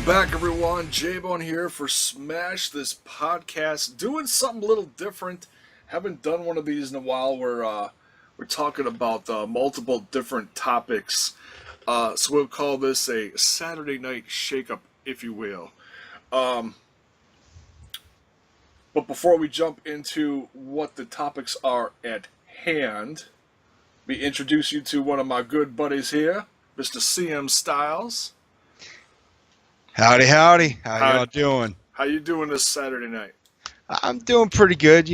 Welcome back, everyone. J-Bone here for Smash This Podcast. Doing something a little different. Haven't done one of these in a while where we're talking about multiple different topics. So we'll call this a Saturday night shakeup, if you will. Um, but before we jump into what the topics are at hand, we introduce you to one of my good buddies here, Mr. CM Stylez. Howdy, howdy. How How y'all doing? how you doing this Saturday night? I'm doing pretty good,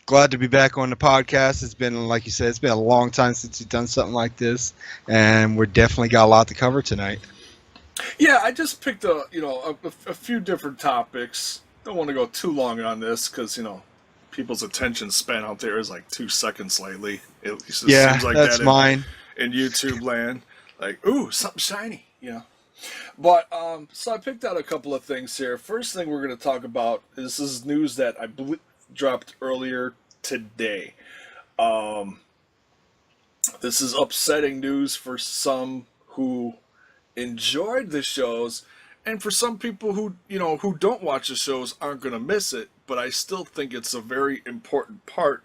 Glad to be back on the podcast. It's been, like you said, it's been a long time since you've done something like this, and we're definitely got a lot to cover tonight. Yeah, I just picked a few different topics. Don't want to go too long on this because people's attention span out there is like 2 seconds lately. It Yeah, seems like that's that mine. in YouTube land. Like, ooh, something shiny. But so I picked out a couple of things here. First thing we're going to talk about is news that I believe dropped earlier today. Um, this is upsetting news for some who enjoyed the shows, and for some people who don't watch the shows aren't going to miss it. But I still think it's a very important part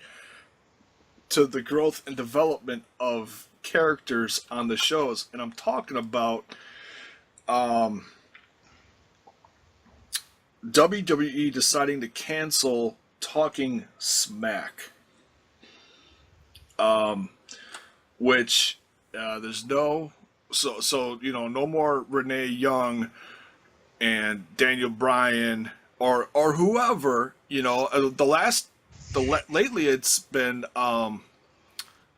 to the growth and development of characters on the shows, and I'm talking about um, WWE deciding to cancel Talking Smack, um, which there's no more Renee Young and Daniel Bryan or whoever. Lately it's been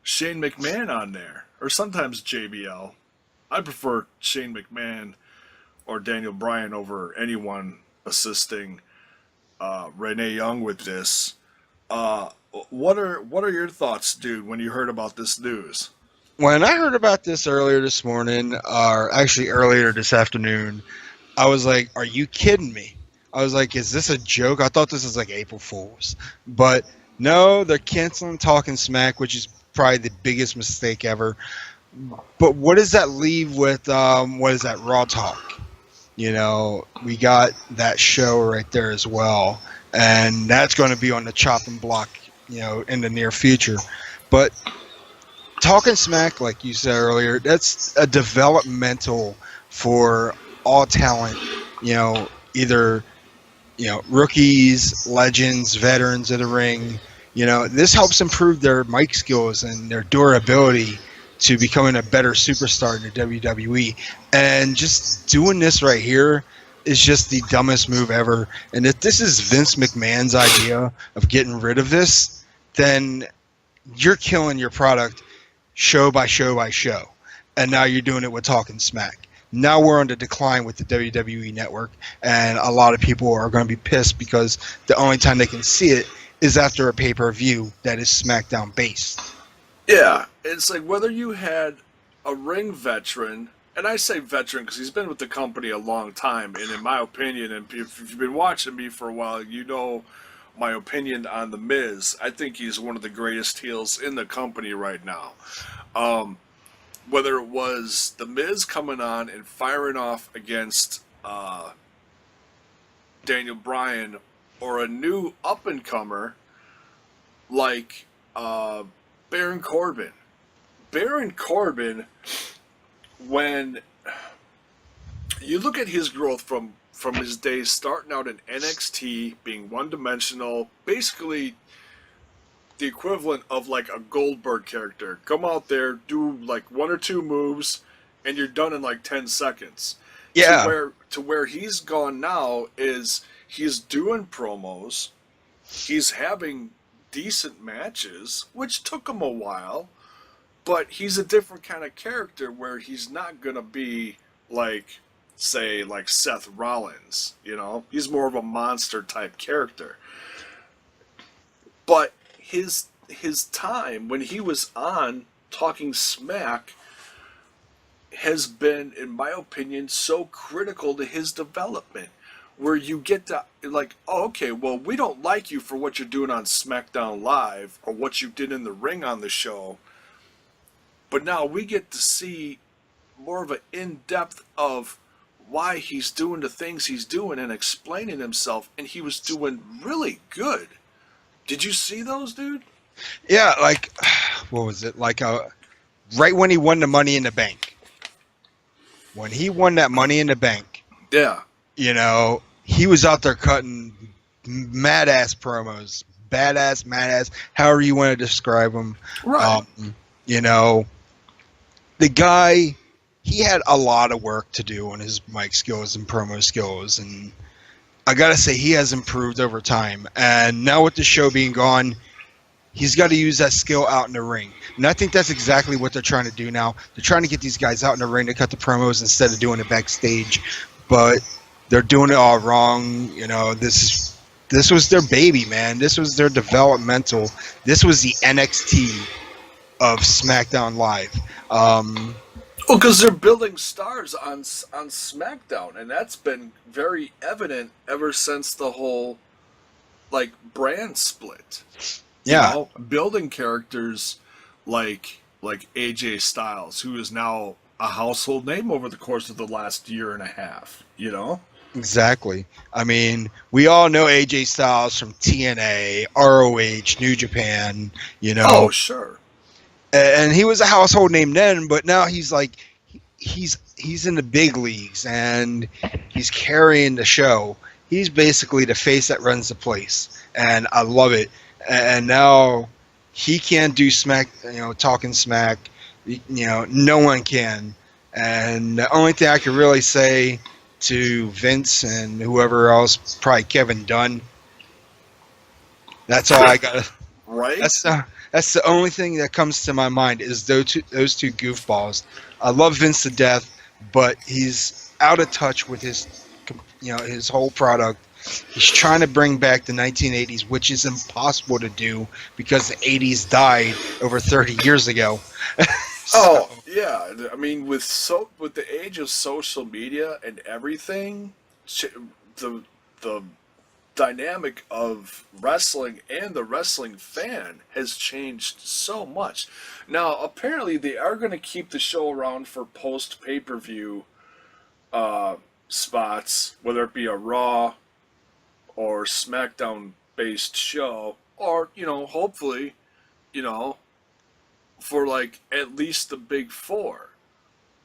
Shane McMahon on there, or sometimes JBL. I prefer Shane McMahon or Daniel Bryan over anyone assisting Renee Young with this. Uh, what are your thoughts, dude, when you heard about this news? When I heard about this earlier this morning, or actually earlier this afternoon, I was like, are you kidding me? I was like, is this a joke? I thought this was like April Fool's. But no, they're canceling Talking Smack, which is probably the biggest mistake ever. But what does that leave with, what is that, Raw Talk? We got that show right there as well. And that's going to be on the chopping block, in the near future. But Talking Smack, like you said earlier, that's a developmental for all talent, either, rookies, legends, veterans of the ring. This helps improve their mic skills and their durability to becoming a better superstar in the WWE. And just doing this right here is just the dumbest move ever. And if this is Vince McMahon's idea of getting rid of this, then you're killing your product show by show by show. And now you're doing it with Talking Smack. Now we're on the decline with the WWE network, and a lot of people are going to be pissed because the only time they can see it is after a pay-per-view that is SmackDown based. Yeah, it's like whether you had a ring veteran, and I say veteran because he's been with the company a long time, and in my opinion, and if you've been watching me for a while, you know my opinion on The Miz. I think he's one of the greatest heels in the company right now. Um, Whether it was The Miz coming on and firing off against Daniel Bryan, or a new up-and-comer like Baron Corbin. Baron Corbin, when you look at his growth from his days starting out in NXT, being one-dimensional, basically the equivalent of like a Goldberg character. Come out there, do like one or two moves, and you're done in like 10 seconds. Yeah. To where he's gone now is he's doing promos, he's having decent matches, which took him a while, but he's a different kind of character where he's not gonna be like, say, like Seth Rollins. He's more of a monster type character. But his time when he was on Talking Smack has been, in my opinion, so critical to his development, where you get to, like, oh, okay, well, we don't like you for what you're doing on SmackDown Live or what you did in the ring on the show, but now we get to see more of an in-depth of why he's doing the things he's doing and explaining himself, and he was doing really good. Did you see those, dude? Yeah, like what was it? Like right when he won the Money in the Bank. When he won that Money in the Bank, Yeah. you know, he was out there cutting mad ass promos, badass, mad ass, however you want to describe him. Right. You know, the guy, he had a lot of work to do on his mic skills and promo skills, and I gotta say he has improved over time. And now with the show being gone, he's got to use that skill out in the ring. And I think that's exactly what they're trying to do now. They're trying to get these guys out in the ring to cut the promos instead of doing it backstage. But they're doing it all wrong. You know, this was their baby, man. This was their developmental. This was the NXT of SmackDown Live. Well, because they're building stars on SmackDown, and that's been very evident ever since the whole like brand split. Yeah. You know, building characters like AJ Styles, who is now a household name over the course of the last year and a half. You know. Exactly. I mean, we all know AJ Styles from TNA, ROH, New Japan, you know. Oh, sure. And he was a household name then, but now he's like he's in the big leagues and he's carrying the show. He's basically the face that runs the place, and I love it. And now he can't do smack, you know, talking smack. You know, no one can. And the only thing I could really say to Vince and whoever else, probably Kevin Dunn. That's all I got. Right. That's the only thing that comes to my mind is those two goofballs. I love Vince to death, but he's out of touch with his, you know, his whole product. He's trying to bring back the 1980s, which is impossible to do because the 80s died over 30 years ago. Oh yeah, I mean with the age of social media and everything, the dynamic of wrestling and the wrestling fan has changed so much. Now apparently they are going to keep the show around for post pay-per-view spots, whether it be a Raw or SmackDown based show, or you know hopefully, you know, for like at least the big four.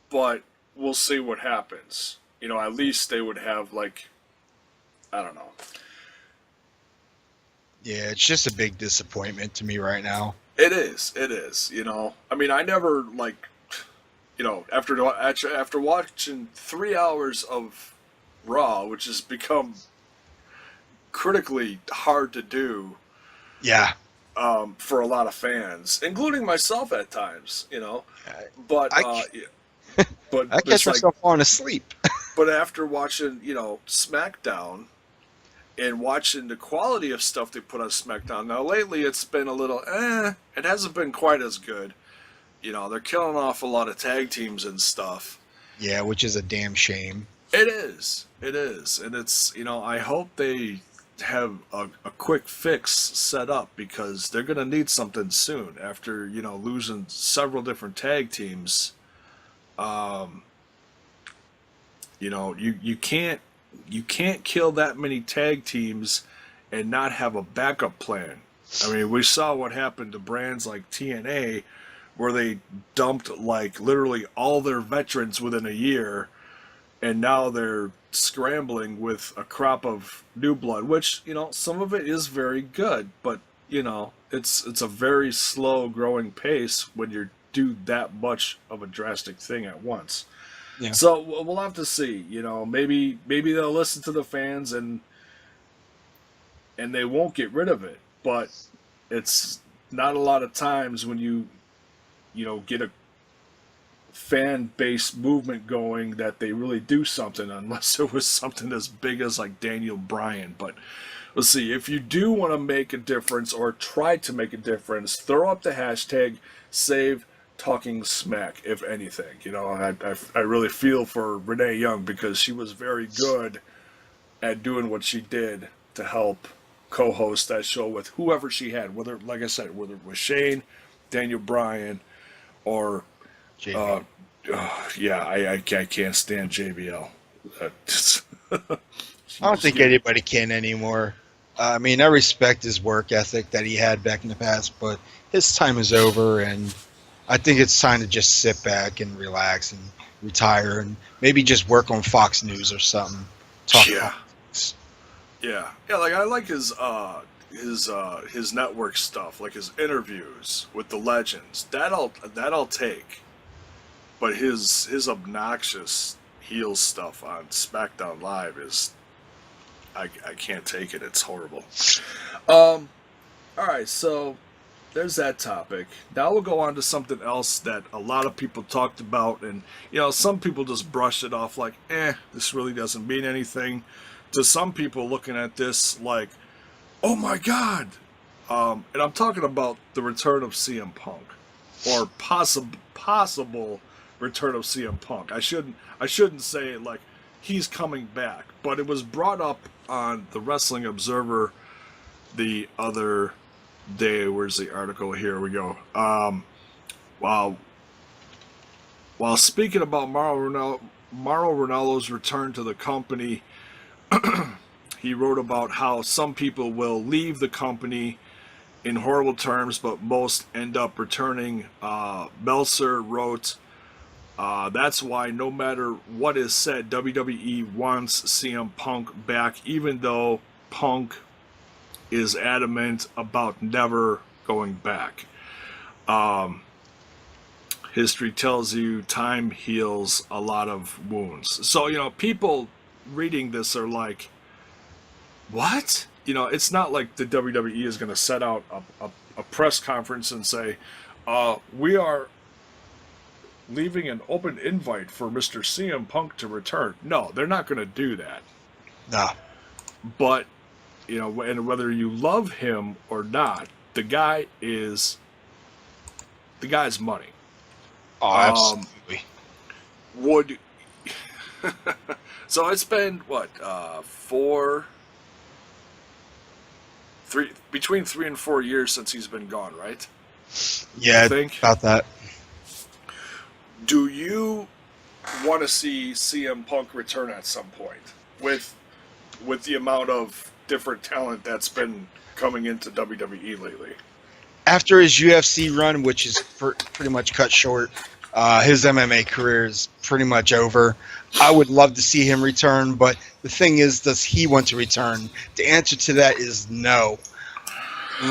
But we'll see what happens. You know, at least they would have like, I don't know. Yeah, it's just a big disappointment to me right now. It is, you know. I mean, I never like, you know, after watching 3 hours of Raw, which has become critically hard to do. Yeah. For a lot of fans, including myself at times, you know. But I but catch it's like, myself falling asleep. but after watching, you know, SmackDown and watching the quality of stuff they put on SmackDown, now lately it's been a little it hasn't been quite as good. You know, they're killing off a lot of tag teams and stuff. Yeah, which is a damn shame. It is, and it's, you know, I hope they have a quick fix set up because they're going to need something soon after, you know, losing several different tag teams. You know, you can't kill that many tag teams and not have a backup plan. I mean, we saw what happened to brands like TNA where they dumped like literally all their veterans within a year, and now they're scrambling with a crop of new blood, which, you know, some of it is very good, but, you know, it's a very slow growing pace when you do that much of a drastic thing at once. Yeah. So we'll have to see, you know, maybe they'll listen to the fans and they won't get rid of it, but it's not a lot of times when you know, get a fan-based movement going that they really do something, unless it was something as big as like Daniel Bryan. But let's see, if you do want to make a difference or try to make a difference, throw up the hashtag save talking smack, if anything. You know, I really feel for Renee Young because she was very good at doing what she did to help co-host that show with whoever she had, whether, like I said, whether it was Shane, Daniel Bryan, or JBL. yeah, I can't stand JBL. I don't think anybody can anymore. I mean, I respect his work ethic that he had back in the past, but his time is over, and I think it's time to just sit back and relax and retire and maybe just work on Fox News or something. Talk Yeah, politics. yeah. Like I like his network stuff, like his interviews with the legends. That'll take. But his obnoxious heel stuff on SmackDown Live is I can't take it. It's horrible. Um. All right, so there's that topic. Now we'll go on to something else that a lot of people talked about, and some people just brushed it off like, this really doesn't mean anything. To some people looking at this like, oh my god. And I'm talking about the return of CM Punk, or possible return of CM Punk. I shouldn't say like he's coming back, but it was brought up on the Wrestling Observer the other day. Where's the article? Here we go. While speaking about Mauro Ranallo's return to the company, he wrote about how some people will leave the company in horrible terms, but most end up returning. Meltzer wrote, that's why no matter what is said, WWE wants CM Punk back, even though Punk is adamant about never going back. History tells you time heals a lot of wounds. So, people reading this are like, what? It's not like the WWE is going to set out a press conference and say, we are leaving an open invite for Mr. CM Punk to return. No, they're not going to do that. No. But, and whether you love him or not, the guy's money. Oh, absolutely. Would so it's been what between 3 and 4 years since he's been gone, right? Yeah, I think about that. Do you want to see CM Punk return at some point with the amount of different talent that's been coming into WWE lately? After his UFC run, which is pretty much cut short, his MMA career is pretty much over. I would love to see him return, but the thing is, does he want to return? The answer to that is no.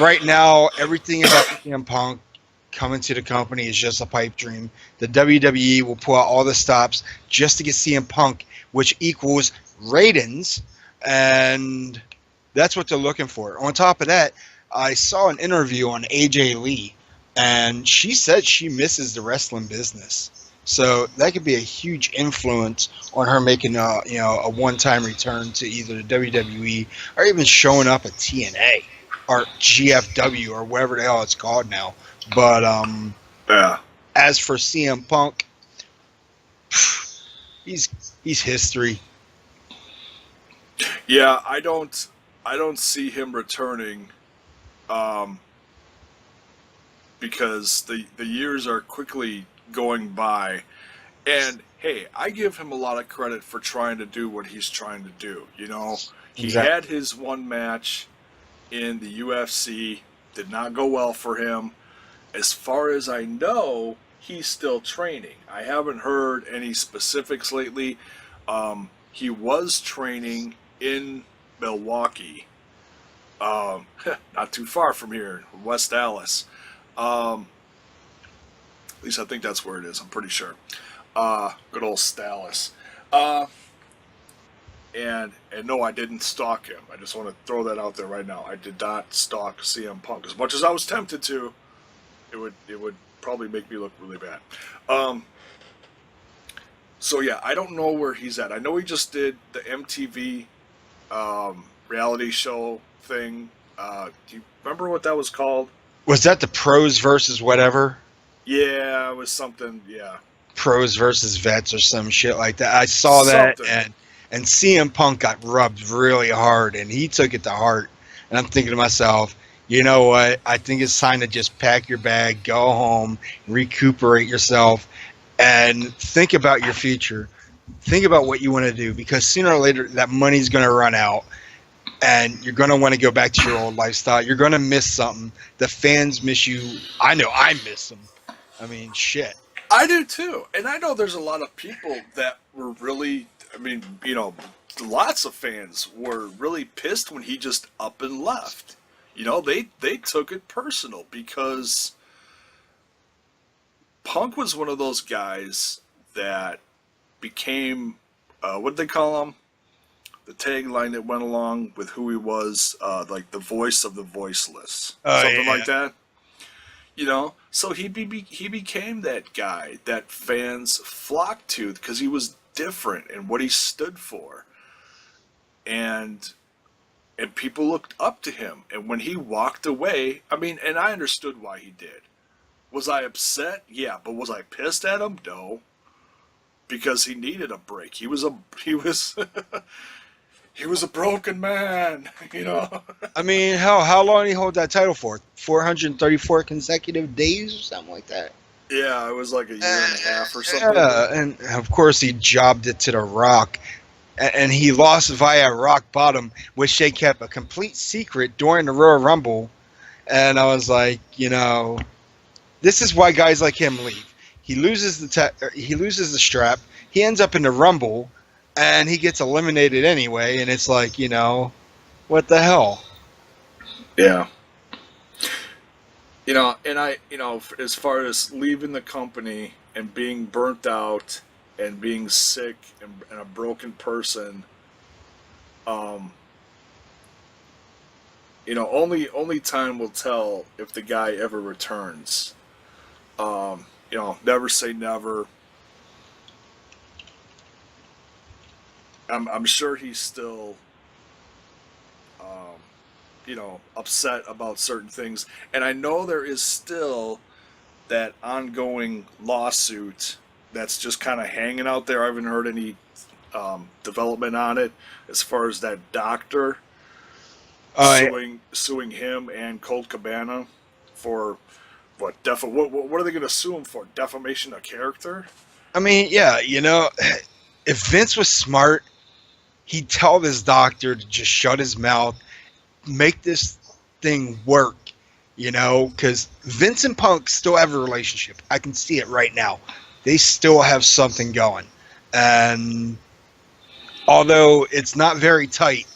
Right now, everything about CM Punk coming to the company is just a pipe dream. The WWE will pull out all the stops just to get CM Punk, which equals ratings, and that's what they're looking for. On top of that, I saw an interview on AJ Lee, and she said she misses the wrestling business. So that could be a huge influence on her making a one-time return to either the WWE or even showing up at TNA or GFW or whatever the hell it's called now. But Yeah. as for CM Punk, he's history. Yeah, I don't see him returning, because the years are quickly going by, and hey, I give him a lot of credit for trying to do what he's trying to do. He Exactly. had his one match in the UFC, did not go well for him. As far as I know, he's still training. I haven't heard any specifics lately. He was training in Milwaukee, not too far from here, West Dallas. At least I think that's where it is. I'm pretty sure. Good old Stylez. And no, I didn't stalk him. I just want to throw that out there right now. I did not stalk CM Punk. As much as I was tempted to, it would probably make me look really bad. So yeah, I don't know where he's at. I know he just did the MTV reality show thing. Do you remember what that was called? Was that the pros versus whatever? Yeah, it was something. Yeah, Pros versus vets or some shit like that. I saw that, something. and CM Punk got rubbed really hard, and he took it to heart. And I'm thinking to myself, you know what? I think it's time to just pack your bag, go home, recuperate yourself, and think about your future. think about what you want to do, because sooner or later that money's going to run out and you're going to want to go back to your old lifestyle. You're going to miss something. The fans miss you. I know I miss them. I mean, shit. I do too, and I know there's a lot of people that were really. I mean, lots of fans were really pissed when he just up and left. They took it personal because Punk was one of those guys that became what did they call him? The tagline that went along with who he was, like the voice of the voiceless, something like that. So he became that guy that fans flocked to because he was different and what he stood for, and people looked up to him. And when he walked away, I mean, and I understood why he did. Was I upset? Yeah, but was I pissed at him? No, because he needed a break. He was he was a broken man. I mean, how long did he hold that title for? 434 consecutive days or something like that? Yeah, it was like a year and a half or something. Yeah, and of course he jobbed it to The Rock. And he lost via rock bottom, which they kept a complete secret during the Royal Rumble. And I was like, this is why guys like him leave. He loses the strap. He ends up in the Rumble, and he gets eliminated anyway. And it's like, what the hell? Yeah. And as far as leaving the company and being burnt out and being sick and a broken person, only time will tell if the guy ever returns. Never say never. I'm sure he's still, upset about certain things, and I know there is still that ongoing lawsuit that's just kind of hanging out there. I haven't heard any development on it as far as that doctor suing him and Colt Cabana for what are they going to sue him for? Defamation of character? I mean, yeah, if Vince was smart, he'd tell this doctor to just shut his mouth, make this thing work, because Vince and Punk still have a relationship. I can see it right now. They still have something going. And although it's not very tight,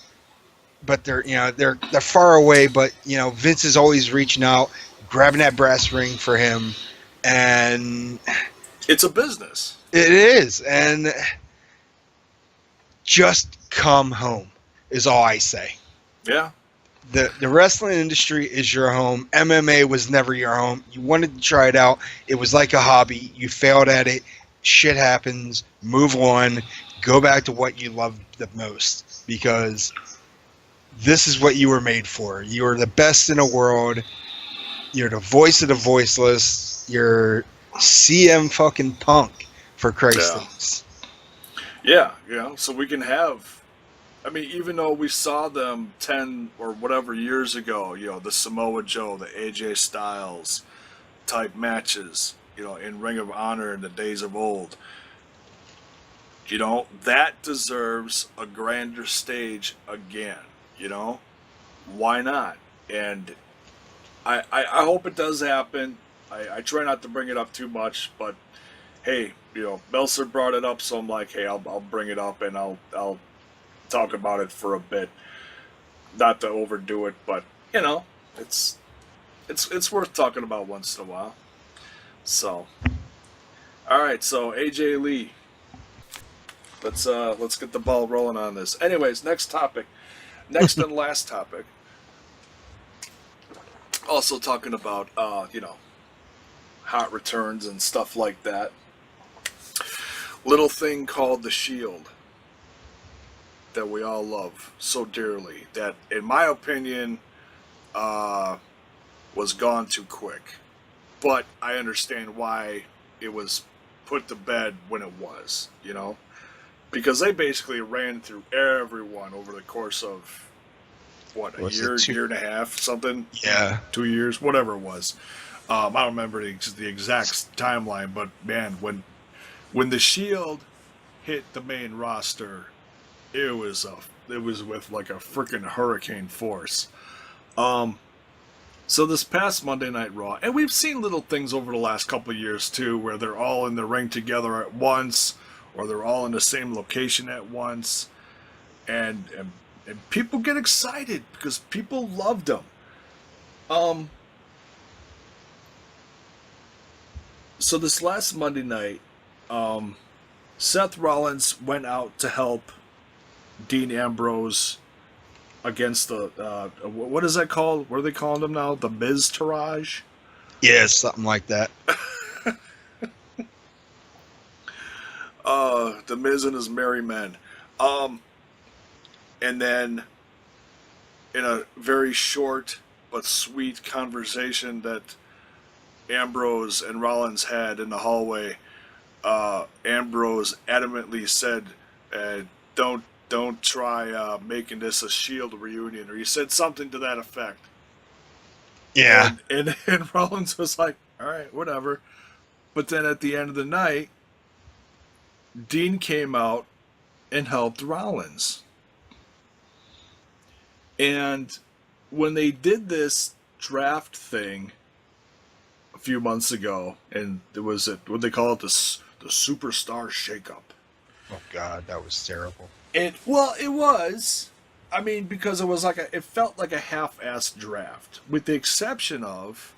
but they're far away, but Vince is always reaching out, grabbing that brass ring for him, and it's a business. It is, and just come home is all I say. Yeah. The wrestling industry is your home. MMA was never your home. You wanted to try it out. It was like a hobby. You failed at it. Shit happens. Move on. Go back to what you love the most, because this is what you were made for. You are the best in the world. You're the voice of the voiceless. You're CM fucking Punk, for Christ's sakes. Yeah, so we can have, I mean, even though we saw them 10 or whatever years ago, the Samoa Joe, the AJ Styles type matches, in Ring of Honor in the days of old, that deserves a grander stage again, why not? And I hope it does happen. I try not to bring it up too much, but hey, Meltzer brought it up, so I'm like, hey, I'll bring it up and I'll talk about it for a bit. Not to overdo it, but it's worth talking about once in a while. So, all right, so AJ Lee, let's get the ball rolling on this. Anyways, next and last topic. Also talking about hot returns and stuff like that. Little thing called the Shield that we all love so dearly, that in my opinion was gone too quick, but I understand why it was put to bed when it was, because they basically ran through everyone over the course of year and a half, something. Yeah, 2 years, whatever it was. I don't remember the exact timeline, but man, when the Shield hit the main roster, it was with like a freaking hurricane force. Um, so this past Monday Night Raw, and we've seen little things over the last couple of years too, where they're all in the ring together at once, or they're all in the same location at once, and people get excited because people loved them. Um, so this last Monday night, Seth Rollins went out to help Dean Ambrose against the what is that called? What are they calling them now? The Miz Taraj? Yeah, something like that. The Miz and his merry men. And then in a very short but sweet conversation that Ambrose and Rollins had in the hallway, Ambrose adamantly said, don't try making this a Shield reunion," or he said something to that effect. Yeah. And Rollins was like, "All right, whatever." But then at the end of the night, Dean came out and helped Rollins. And when they did this draft thing a few months ago, and it was what they call it, the superstar shakeup. Oh God, that was terrible. It was. I mean, because it felt like a half-assed draft, with the exception of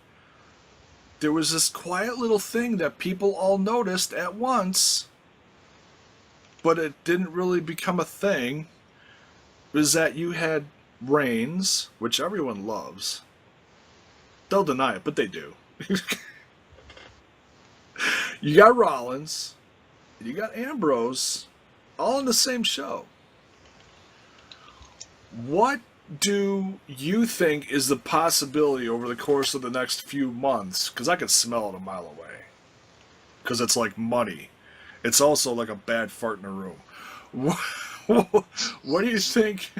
there was this quiet little thing that people all noticed at once, but it didn't really become a thing. Was that you had Reigns, which everyone loves. They'll deny it, but they do. You got Rollins, and you got Ambrose, all in the same show. What do you think is the possibility over the course of the next few months? Because I could smell it a mile away. Because it's like money. It's also like a bad fart in a room. What do you think?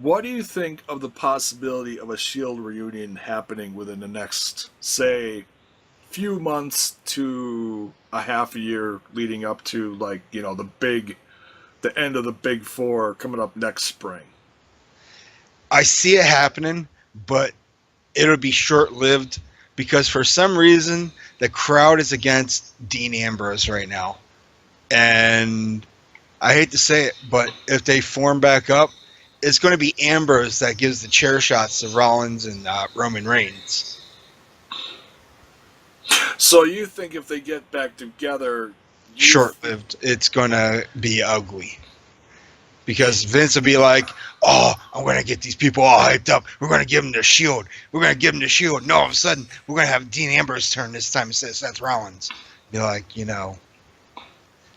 What do you think of the possibility of a Shield reunion happening within the next, say, few months to a half a year leading up to, like, you know, the end of the Big Four coming up next spring? I see it happening, but it'll be short-lived because for some reason the crowd is against Dean Ambrose right now. And I hate to say it, but if they form back up, it's going to be Ambrose that gives the chair shots to Rollins and Roman Reigns. So you think if they get back together... Short-lived. It's going to be ugly. Because Vince will be like, "Oh, I'm going to get these people all hyped up. We're going to give them the Shield. We're going to give them the Shield. And all of a sudden, we're going to have Dean Ambrose turn this time instead of Seth Rollins." Be like, you know...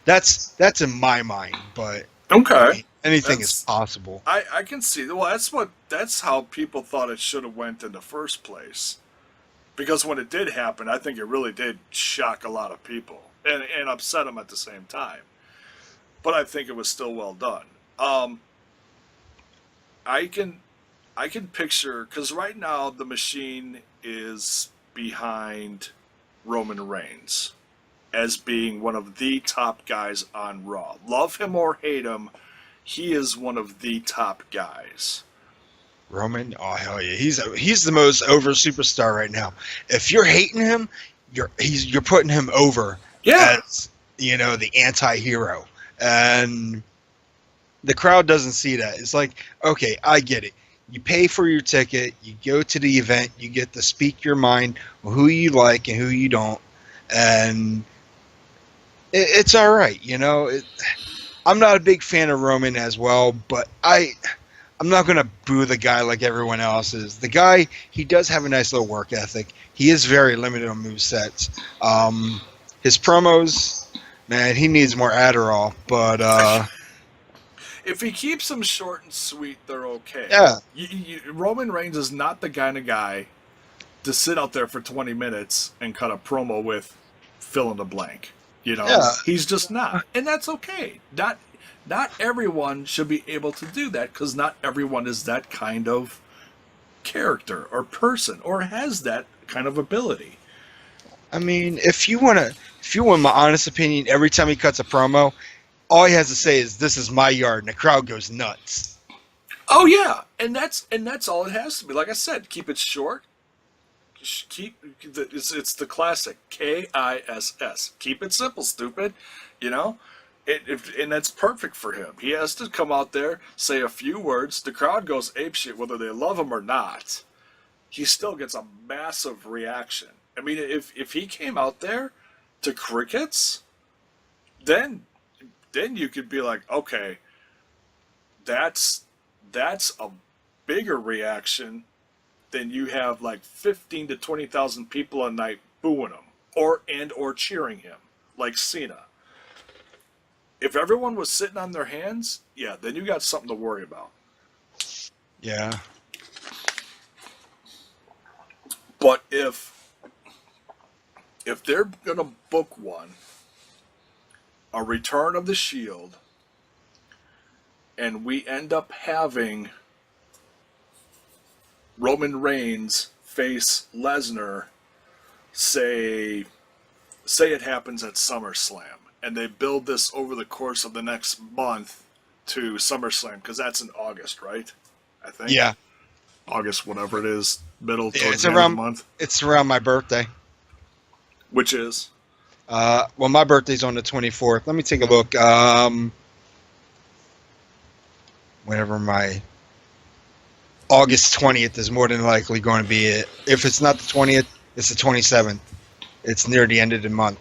That's in my mind, but okay, anything is possible. I can see. Well, that's how people thought it should have went in the first place. Because when it did happen, I think it really did shock a lot of people and upset them at the same time. But I think it was still well done. I can picture, because right now the Machine is behind Roman Reigns as being one of the top guys on Raw. Love him or hate him, he is one of the top guys. Roman, oh hell yeah, he's the most over superstar right now. If you're hating him, you're putting him over as, you know, the anti-hero, and the crowd doesn't see that. It's like, okay, I get it. You pay for your ticket, you go to the event, you get to speak your mind, who you like and who you don't, and it's all right, you know. I'm not a big fan of Roman as well, but I'm not going to boo the guy like everyone else is. The guy, he does have a nice little work ethic. He is very limited on movesets. His promos, man, he needs more Adderall, but... if he keeps them short and sweet, they're okay. Yeah. Roman Reigns is not the kind of guy to sit out there for 20 minutes and cut a promo with fill in the blank. You know, He's just not. And that's okay. Not everyone should be able to do that, because not everyone is that kind of character or person or has that kind of ability. I mean, if you want my honest opinion, every time he cuts a promo, all he has to say is, "This is my yard," and the crowd goes nuts. Oh yeah, and that's all it has to be. Like I said, keep it short. It's the classic KISS. Keep it simple, stupid. You know, and that's perfect for him. He has to come out there, say a few words. The crowd goes apeshit whether they love him or not. He still gets a massive reaction. I mean, if he came out there to crickets, then you could be like, okay, that's a bigger reaction than you have like 15 to 20,000 people a night booing him or cheering him like Cena. If everyone was sitting on their hands, yeah, then you got something to worry about. Yeah. But if they're gonna book a Return of the Shield, and we end up having Roman Reigns face Lesnar, say it happens at SummerSlam, and they build this over the course of the next month to SummerSlam, because that's in August, right? I think. Yeah. August, whatever it is, towards It's the end of the month. It's around my birthday. Which is? Well, my birthday's on the 24th. Let me take a look. Whenever my August 20th is more than likely going to be it. If it's not the 20th, it's the 27th. It's near the end of the month.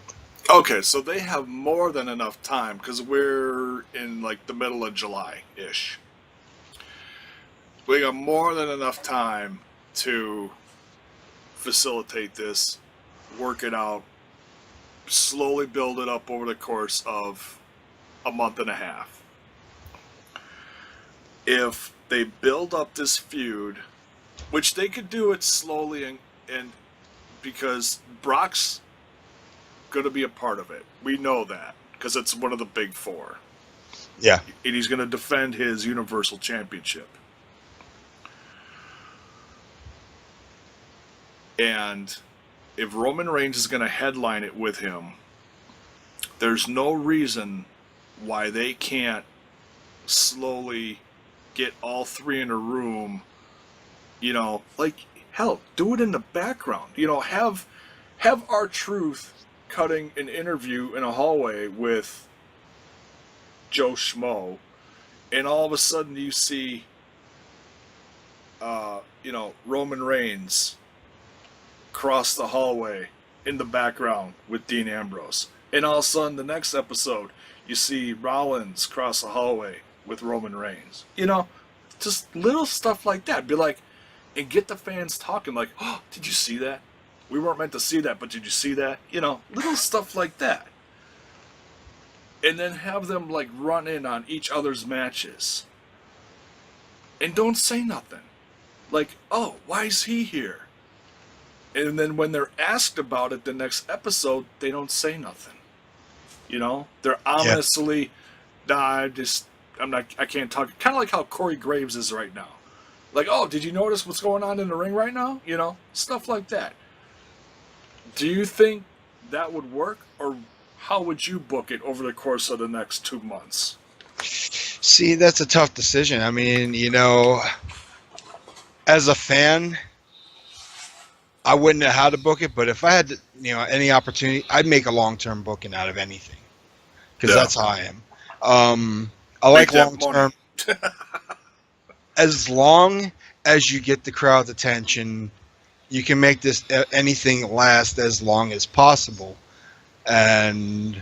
Okay, so they have more than enough time, because we're in like the middle of July-ish. We got more than enough time to facilitate this, work it out, slowly build it up over the course of a month and a half. If they build up this feud, which they could do it slowly, and because Brock's going to be a part of it. We know that, because it's one of the big four. Yeah. And he's going to defend his Universal Championship. And if Roman Reigns is going to headline it with him, there's no reason why they can't slowly get all three in a room, like, hell, do it in the background. Have R-Truth cutting an interview in a hallway with Joe Schmo, and all of a sudden you see, Roman Reigns cross the hallway in the background with Dean Ambrose. And all of a sudden, the next episode, you see Rollins cross the hallway with Roman Reigns. Just little stuff like that. Be like, and get the fans talking like, oh, did you see that? We weren't meant to see that, but did you see that? Little stuff like that. And then have them like run in on each other's matches. And don't say nothing. Like, oh, why is he here? And then when they're asked about it the next episode, they don't say nothing. They're ominously, I can't talk. Kind of like how Corey Graves is right now. Like, oh, did you notice what's going on in the ring right now? Stuff like that. Do you think that would work, or how would you book it over the course of the next 2 months? See, that's a tough decision. I mean, as a fan, I wouldn't know how to book it, but if I had, any opportunity, I'd make a long-term booking out of anything, because that's how I am. I like long-term. As long as you get the crowd's attention, you can make this anything last as long as possible. And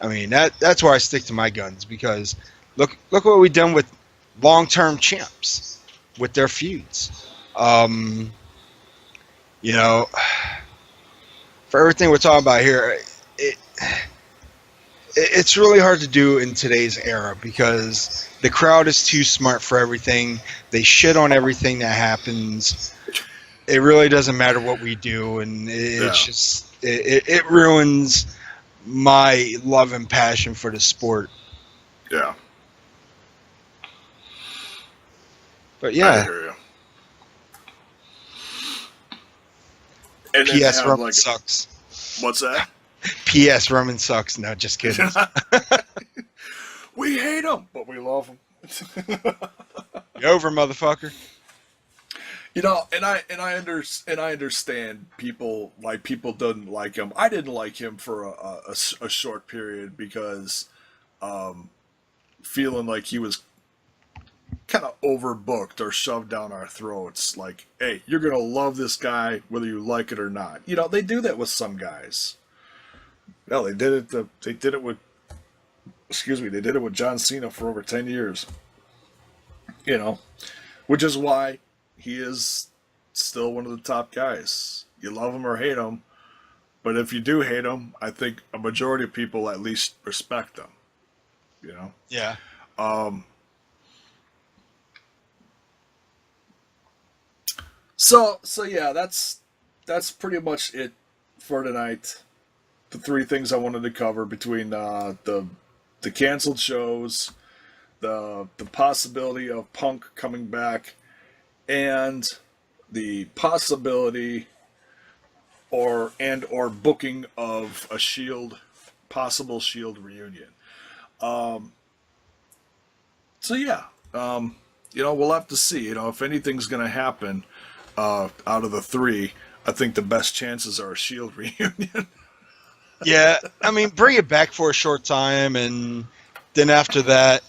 I mean, that's where I stick to my guns, because look what we've done with long-term champs with their feuds. For everything we're talking about here, it's really hard to do in today's era, because the crowd is too smart for everything. They shit on everything that happens. It really doesn't matter what we do, and it's just it ruins my love and passion for the sport. Yeah. But yeah. I hear you. And PS Roman sucks. What's that? P.S. Roman sucks. No, just kidding. We hate him, but we love him. You over, motherfucker. You know, and I understand people didn't like him. I didn't like him for a short period because feeling like he was kind of overbooked or shoved down our throats. Like, hey, you're gonna love this guy whether you like it or not. You know, they do that with some guys. No, they did it. They did it with. Excuse me. They did it with John Cena for over 10 years. You know, which is why he is still one of the top guys. You love him or hate him, but if you do hate him, I think a majority of people at least respect him. You know. Yeah. So yeah, that's pretty much it for tonight. The three things I wanted to cover between the canceled shows, the possibility of Punk coming back, and the possibility or booking of a possible Shield reunion. So yeah, you know, we'll have to see. You know, if anything's going to happen out of the three, I think the best chances are a Shield reunion. Yeah, I mean, bring it back for a short time, and then after that,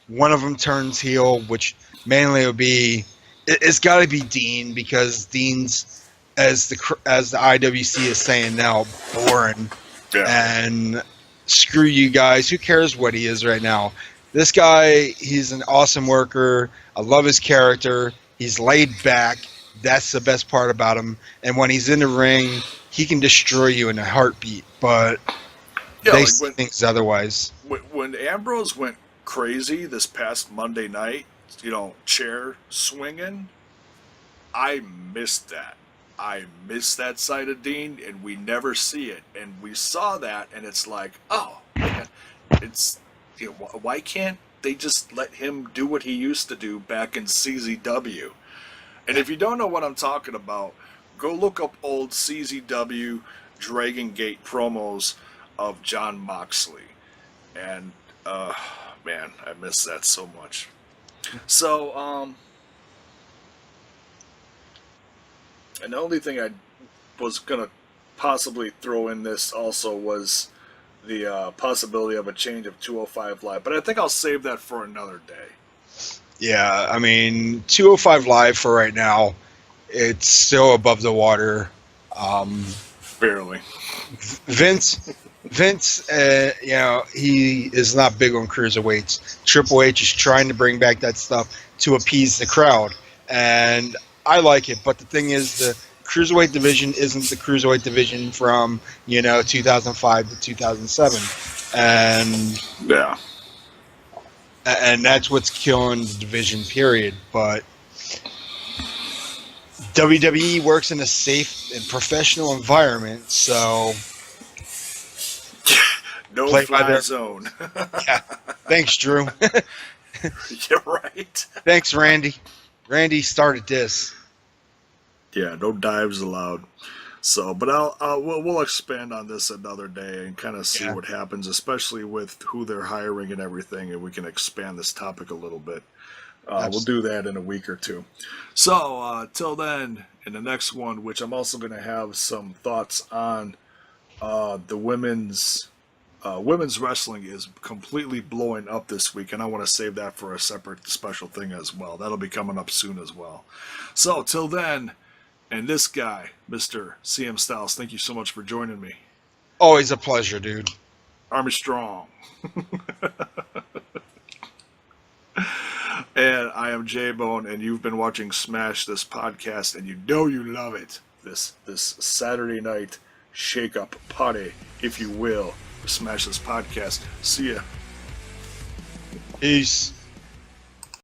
one of them turns heel, which mainly will be. It's got to be Dean, because Dean's, as the IWC is saying now, boring. Yeah. And screw you guys. Who cares what he is right now? This guy, he's an awesome worker. I love his character. He's laid back. That's the best part about him. And when he's in the ring, he can destroy you in a heartbeat. But Yeah, they like see things otherwise. when Ambrose went crazy this past Monday night, you know, chair swinging, I missed that. I missed that side of Dean, and we never see it. And we saw that, and it's like, oh, man, it's, you know, why can't they just let him do what he used to do back in CZW? And if you don't know what I'm talking about, go look up old CZW Dragon Gate promos of John Moxley. And, man, I miss that so much. So, and the only thing I was going to possibly throw in this also was the possibility of a change of 205 Live. But I think I'll save that for another day. Yeah, I mean, 205 Live for right now, it's still above the water. Barely. Vince, you know, he is not big on cruiserweights. Triple H is trying to bring back that stuff to appease the crowd, and I like it. But the thing is, the cruiserweight division isn't the cruiserweight division from, you know, 2005 to 2007, and Yeah. and that's what's killing the division. Period. But WWE works in a safe and professional environment, so. No Play by fly their zone. Yeah. Thanks, Drew. You're right. Thanks, Randy. Randy started this. Yeah, no dives allowed. So, but we'll expand on this another day and kind of see what happens, especially with who they're hiring and everything, and we can expand this topic a little bit. We'll do that in a week or two. So, till then, in the next one, which I'm also going to have some thoughts on, the women's wrestling is completely blowing up this week, and I want to save that for a separate special thing as well. That'll be coming up soon as well. So, till then, and this guy, Mr. CM Stylez, thank you so much for joining me. Always a pleasure, dude. Army Strong. And I am J-Bone, and you've been watching Smash This Podcast, and you know you love it. This Saturday night shake-up party, if you will, for Smash This Podcast. See ya. Peace.